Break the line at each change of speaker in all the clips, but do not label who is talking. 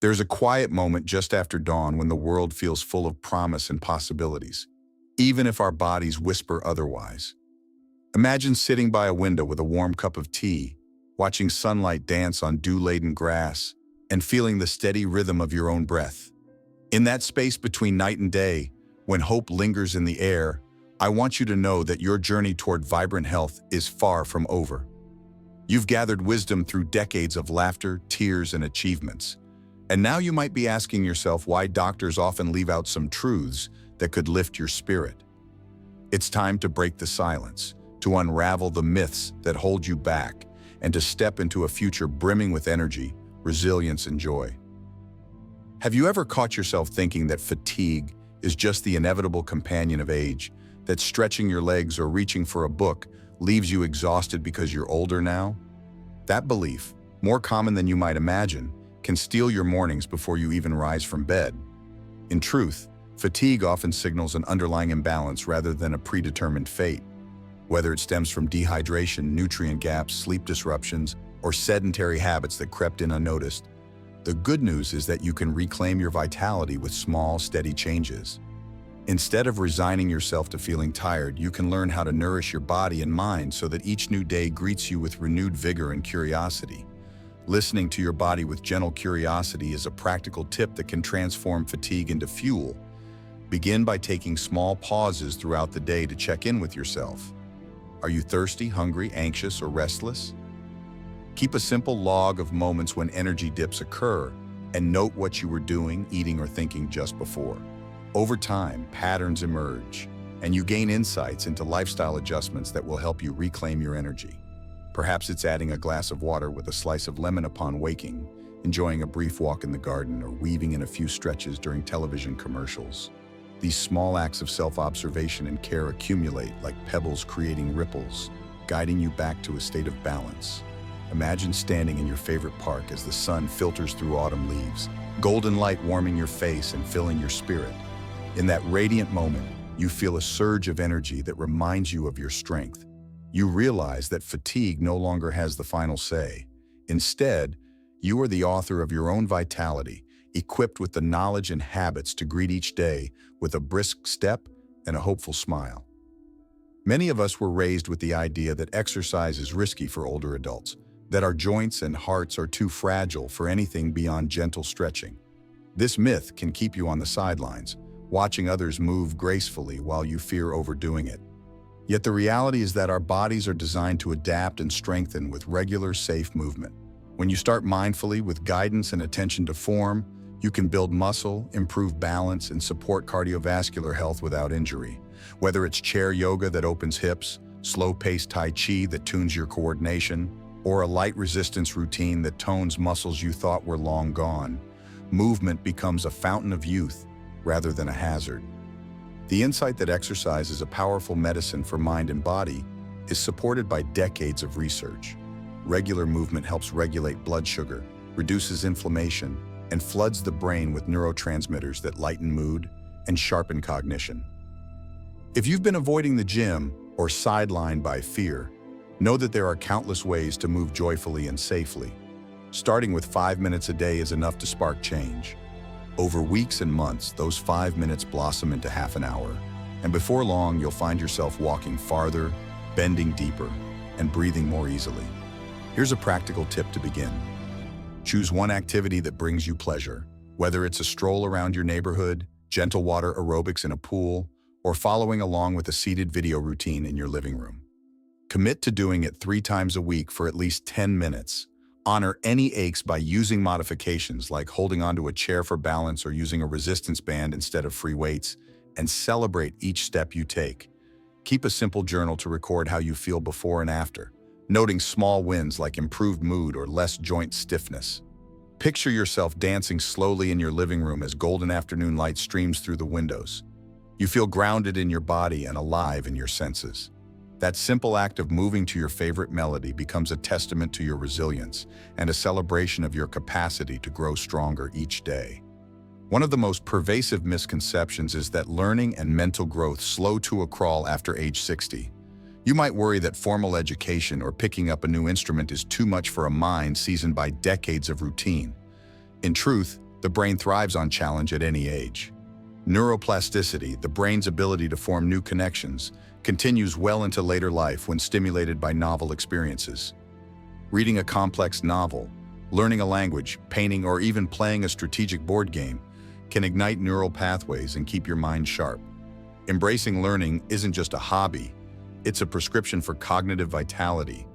There's a quiet moment just after dawn when the world feels full of promise and possibilities, even if our bodies whisper otherwise. Imagine sitting by a window with a warm cup of tea, watching sunlight dance on dew-laden grass, and feeling the steady rhythm of your own breath. In that space between night and day, when hope lingers in the air, I want you to know that your journey toward vibrant health is far from over. You've gathered wisdom through decades of laughter, tears, and achievements. And now you might be asking yourself why doctors often leave out some truths that could lift your spirit. It's time to break the silence, to unravel the myths that hold you back, and to step into a future brimming with energy, resilience, and joy. Have you ever caught yourself thinking that fatigue is just the inevitable companion of age, that stretching your legs or reaching for a book leaves you exhausted because you're older now? That belief, more common than you might imagine, can steal your mornings before you even rise from bed. In truth, fatigue often signals an underlying imbalance rather than a predetermined fate. Whether it stems from dehydration, nutrient gaps, sleep disruptions, or sedentary habits that crept in unnoticed, the good news is that you can reclaim your vitality with small, steady changes. Instead of resigning yourself to feeling tired, you can learn how to nourish your body and mind so that each new day greets you with renewed vigor and curiosity. Listening to your body with gentle curiosity is a practical tip that can transform fatigue into fuel. Begin by taking small pauses throughout the day to check in with yourself. Are you thirsty, hungry, anxious, or restless? Keep a simple log of moments when energy dips occur and note what you were doing, eating, or thinking just before. Over time, patterns emerge, and you gain insights into lifestyle adjustments that will help you reclaim your energy. Perhaps it's adding a glass of water with a slice of lemon upon waking, enjoying a brief walk in the garden, or weaving in a few stretches during television commercials. These small acts of self-observation and care accumulate like pebbles creating ripples, guiding you back to a state of balance. Imagine standing in your favorite park as the sun filters through autumn leaves, golden light warming your face and filling your spirit. In that radiant moment, you feel a surge of energy that reminds you of your strength. You realize that fatigue no longer has the final say. Instead, you are the author of your own vitality, equipped with the knowledge and habits to greet each day with a brisk step and a hopeful smile. Many of us were raised with the idea that exercise is risky for older adults, that our joints and hearts are too fragile for anything beyond gentle stretching. This myth can keep you on the sidelines, watching others move gracefully while you fear overdoing it. Yet the reality is that our bodies are designed to adapt and strengthen with regular, safe movement. When you start mindfully with guidance and attention to form, you can build muscle, improve balance, and support cardiovascular health without injury. Whether it's chair yoga that opens hips, slow-paced Tai Chi that tunes your coordination, or a light resistance routine that tones muscles you thought were long gone, movement becomes a fountain of youth rather than a hazard. The insight that exercise is a powerful medicine for mind and body is supported by decades of research. Regular movement helps regulate blood sugar, reduces inflammation, and floods the brain with neurotransmitters that lighten mood and sharpen cognition. If you've been avoiding the gym or sidelined by fear, know that there are countless ways to move joyfully and safely. Starting with 5 minutes a day is enough to spark change. Over weeks and months, those 5 minutes blossom into half an hour, and before long, you'll find yourself walking farther, bending deeper, and breathing more easily. Here's a practical tip to begin. Choose one activity that brings you pleasure, whether it's a stroll around your neighborhood, gentle water aerobics in a pool, or following along with a seated video routine in your living room. Commit to doing it 3 times a week for at least 10 minutes. Honor any aches by using modifications like holding onto a chair for balance or using a resistance band instead of free weights, and celebrate each step you take. Keep a simple journal to record how you feel before and after, noting small wins like improved mood or less joint stiffness. Picture yourself dancing slowly in your living room as golden afternoon light streams through the windows. You feel grounded in your body and alive in your senses. That simple act of moving to your favorite melody becomes a testament to your resilience and a celebration of your capacity to grow stronger each day. One of the most pervasive misconceptions is that learning and mental growth slow to a crawl after age 60. You might worry that formal education or picking up a new instrument is too much for a mind seasoned by decades of routine. In truth, The brain thrives on challenge at any age. Neuroplasticity, the brain's ability to form new connections, continues well into later life when stimulated by novel experiences. Reading a complex novel, learning a language, painting, or even playing a strategic board game can ignite neural pathways and keep your mind sharp. Embracing learning isn't just a hobby, it's a prescription for cognitive vitality.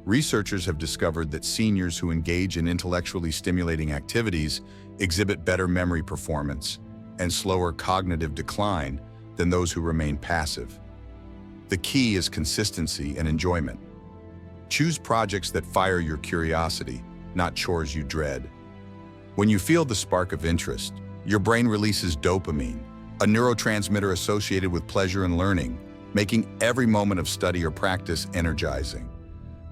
Researchers have discovered that seniors who engage in intellectually stimulating activities exhibit better memory performance and slower cognitive decline than those who remain passive. The key is consistency and enjoyment. Choose projects that fire your curiosity, not chores you dread. When you feel the spark of interest, your brain releases dopamine, a neurotransmitter associated with pleasure and learning, making every moment of study or practice energizing.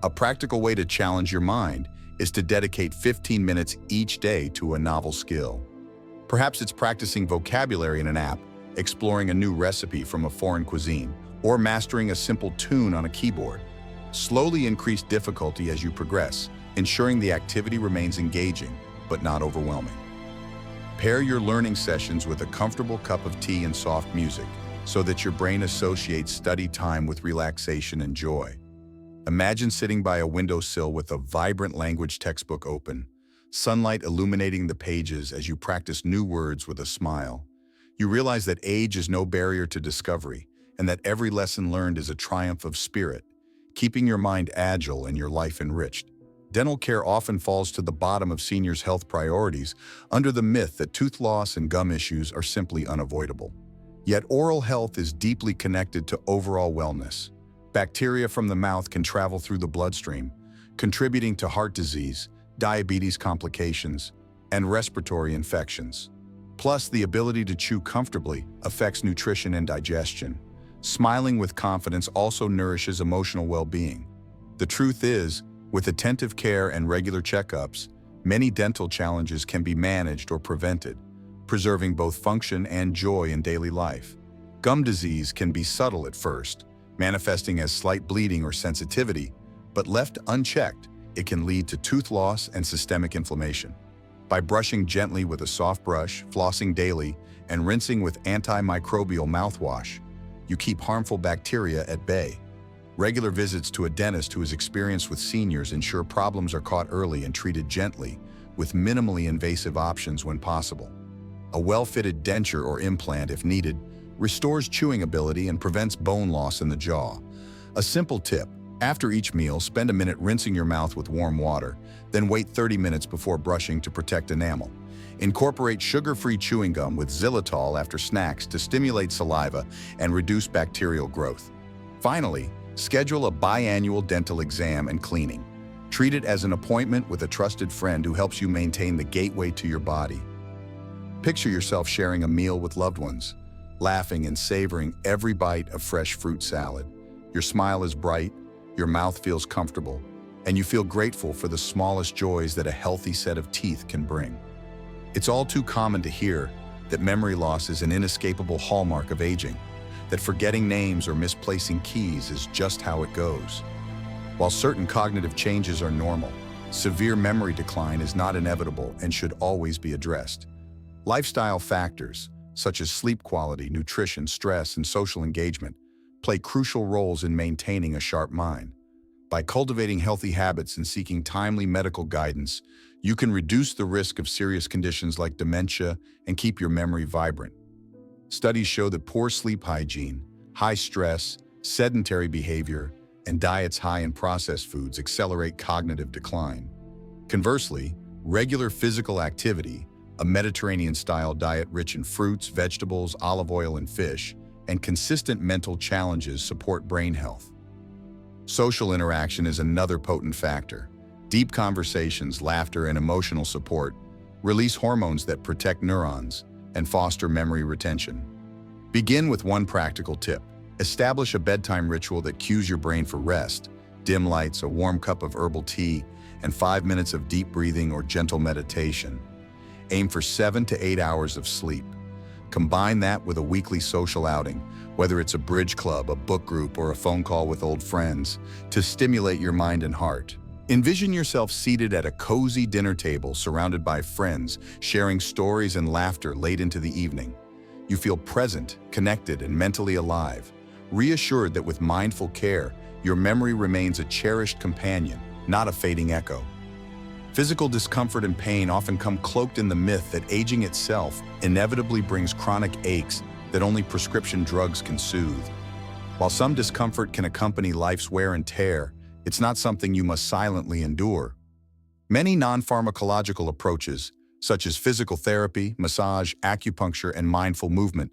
A practical way to challenge your mind is to dedicate 15 minutes each day to a novel skill. Perhaps it's practicing vocabulary in an app, exploring a new recipe from a foreign cuisine, or mastering a simple tune on a keyboard. Slowly increase difficulty as you progress, ensuring the activity remains engaging, but not overwhelming. Pair your learning sessions with a comfortable cup of tea and soft music, so that your brain associates study time with relaxation and joy. Imagine sitting by a windowsill with a vibrant language textbook open, sunlight illuminating the pages as you practice new words with a smile. You realize that age is no barrier to discovery, and that every lesson learned is a triumph of spirit, keeping your mind agile and your life enriched. Dental care often falls to the bottom of seniors' health priorities under the myth that tooth loss and gum issues are simply unavoidable. Yet oral health is deeply connected to overall wellness. Bacteria from the mouth can travel through the bloodstream, contributing to heart disease, diabetes complications, and respiratory infections. Plus, the ability to chew comfortably affects nutrition and digestion. Smiling with confidence also nourishes emotional well-being. The truth is, with attentive care and regular checkups, many dental challenges can be managed or prevented, preserving both function and joy in daily life. Gum disease can be subtle at first, manifesting as slight bleeding or sensitivity, but left unchecked, it can lead to tooth loss and systemic inflammation. By brushing gently with a soft brush, flossing daily, and rinsing with antimicrobial mouthwash, you keep harmful bacteria at bay. Regular visits to a dentist who is experienced with seniors ensure problems are caught early and treated gently, with minimally invasive options when possible. A well-fitted denture or implant, if needed, restores chewing ability and prevents bone loss in the jaw. A simple tip: after each meal, spend a minute rinsing your mouth with warm water, then wait 30 minutes before brushing to protect enamel. Incorporate sugar-free chewing gum with xylitol after snacks to stimulate saliva and reduce bacterial growth. Finally, schedule a biannual dental exam and cleaning. Treat it as an appointment with a trusted friend who helps you maintain the gateway to your body. Picture yourself sharing a meal with loved ones, laughing and savoring every bite of fresh fruit salad. Your smile is bright, your mouth feels comfortable, and you feel grateful for the smallest joys that a healthy set of teeth can bring. It's all too common to hear that memory loss is an inescapable hallmark of aging, that forgetting names or misplacing keys is just how it goes. While certain cognitive changes are normal, severe memory decline is not inevitable and should always be addressed. Lifestyle factors, such as sleep quality, nutrition, stress, and social engagement, play crucial roles in maintaining a sharp mind. By cultivating healthy habits and seeking timely medical guidance, you can reduce the risk of serious conditions like dementia and keep your memory vibrant. Studies show that poor sleep hygiene, high stress, sedentary behavior, and diets high in processed foods accelerate cognitive decline. Conversely, regular physical activity, a Mediterranean-style diet rich in fruits, vegetables, olive oil, and fish, and consistent mental challenges support brain health. Social interaction is another potent factor. Deep conversations, laughter, and emotional support release hormones that protect neurons and foster memory retention. Begin with one practical tip. Establish a bedtime ritual that cues your brain for rest: dim lights, a warm cup of herbal tea, and 5 minutes of deep breathing or gentle meditation. Aim for 7 to 8 hours of sleep. Combine that with a weekly social outing, whether it's a bridge club, a book group, or a phone call with old friends, to stimulate your mind and heart. Envision yourself seated at a cozy dinner table surrounded by friends, sharing stories and laughter late into the evening. You feel present, connected, and mentally alive, reassured that with mindful care, your memory remains a cherished companion, not a fading echo. Physical discomfort and pain often come cloaked in the myth that aging itself inevitably brings chronic aches that only prescription drugs can soothe. While some discomfort can accompany life's wear and tear, it's not something you must silently endure. Many non-pharmacological approaches, such as physical therapy, massage, acupuncture, and mindful movement,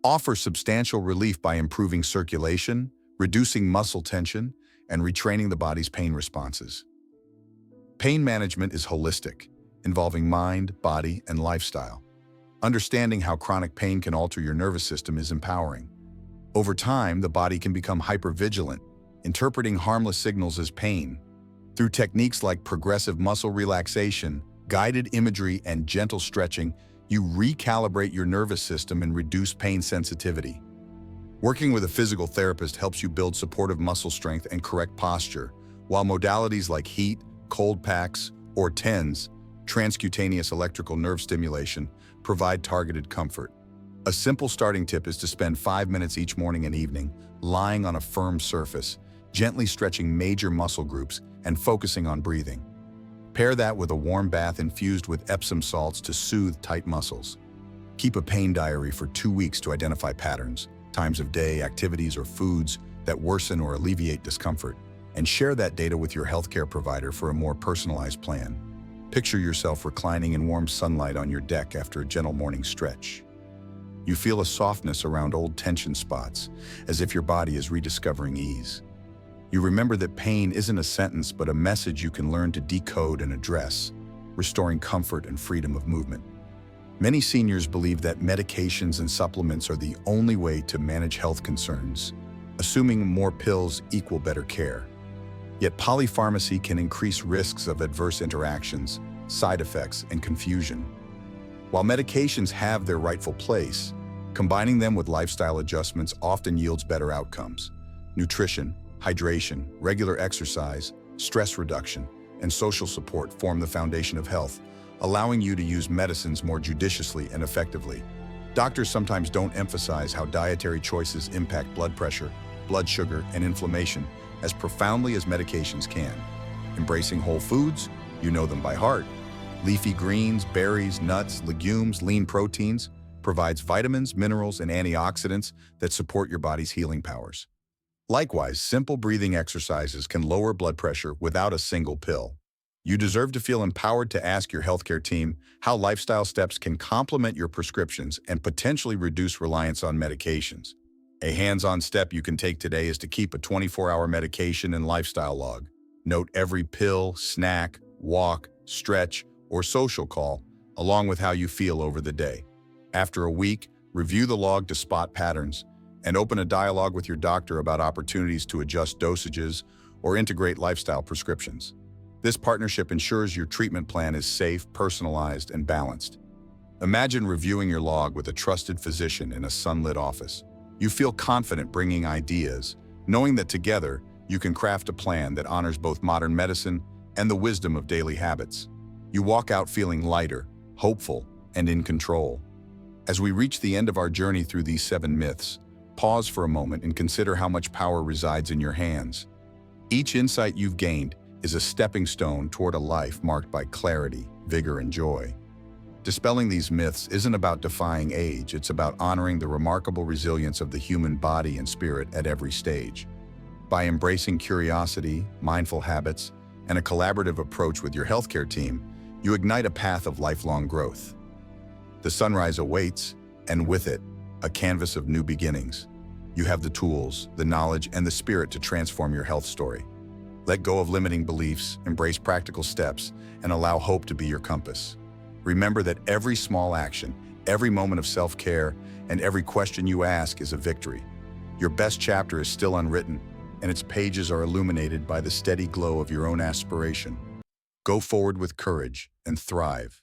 offer substantial relief by improving circulation, reducing muscle tension, and retraining the body's pain responses. Pain management is holistic, involving mind, body, and lifestyle. Understanding how chronic pain can alter your nervous system is empowering. Over time, the body can become hypervigilant, interpreting harmless signals as pain. Through techniques like progressive muscle relaxation, guided imagery, and gentle stretching, you recalibrate your nervous system and reduce pain sensitivity. Working with a physical therapist helps you build supportive muscle strength and correct posture, while modalities like heat, cold packs, or TENS, transcutaneous electrical nerve stimulation, provide targeted comfort. A simple starting tip is to spend 5 minutes each morning and evening lying on a firm surface, gently stretching major muscle groups and focusing on breathing. Pair that with a warm bath infused with Epsom salts to soothe tight muscles. Keep a pain diary for 2 weeks to identify patterns, times of day, activities, or foods that worsen or alleviate discomfort, and share that data with your healthcare provider for a more personalized plan. Picture yourself reclining in warm sunlight on your deck after a gentle morning stretch. You feel a softness around old tension spots, as if your body is rediscovering ease. You remember that pain isn't a sentence but a message you can learn to decode and address, restoring comfort and freedom of movement. Many seniors believe that medications and supplements are the only way to manage health concerns, assuming more pills equal better care. Yet polypharmacy can increase risks of adverse interactions, side effects, and confusion. While medications have their rightful place, combining them with lifestyle adjustments often yields better outcomes. Nutrition, hydration, regular exercise, stress reduction, and social support form the foundation of health, allowing you to use medicines more judiciously and effectively. Doctors sometimes don't emphasize how dietary choices impact blood pressure, blood sugar, and inflammation as profoundly as medications can. Embracing whole foods, you know them by heart. Leafy greens, berries, nuts, legumes, lean proteins provides vitamins, minerals, and antioxidants that support your body's healing powers. Likewise, simple breathing exercises can lower blood pressure without a single pill. You deserve to feel empowered to ask your healthcare team how lifestyle steps can complement your prescriptions and potentially reduce reliance on medications. A hands-on step you can take today is to keep a 24-hour medication and lifestyle log. Note every pill, snack, walk, stretch, or social call, along with how you feel over the day. After a week, review the log to spot patterns and open a dialogue with your doctor about opportunities to adjust dosages or integrate lifestyle prescriptions. This partnership ensures your treatment plan is safe, personalized, and balanced. Imagine reviewing your log with a trusted physician in a sunlit office. You feel confident bringing ideas, knowing that together you can craft a plan that honors both modern medicine and the wisdom of daily habits. You walk out feeling lighter, hopeful, and in control. As we reach the end of our journey through these 7 myths, pause for a moment and consider how much power resides in your hands. Each insight you've gained is a stepping stone toward a life marked by clarity, vigor, and joy. Dispelling these myths isn't about defying age, it's about honoring the remarkable resilience of the human body and spirit at every stage. By embracing curiosity, mindful habits, and a collaborative approach with your healthcare team, you ignite a path of lifelong growth. The sunrise awaits, and with it, a canvas of new beginnings. You have the tools, the knowledge, and the spirit to transform your health story. Let go of limiting beliefs, embrace practical steps, and allow hope to be your compass. Remember that every small action, every moment of self-care, and every question you ask is a victory. Your best chapter is still unwritten, and its pages are illuminated by the steady glow of your own aspiration. Go forward with courage and thrive.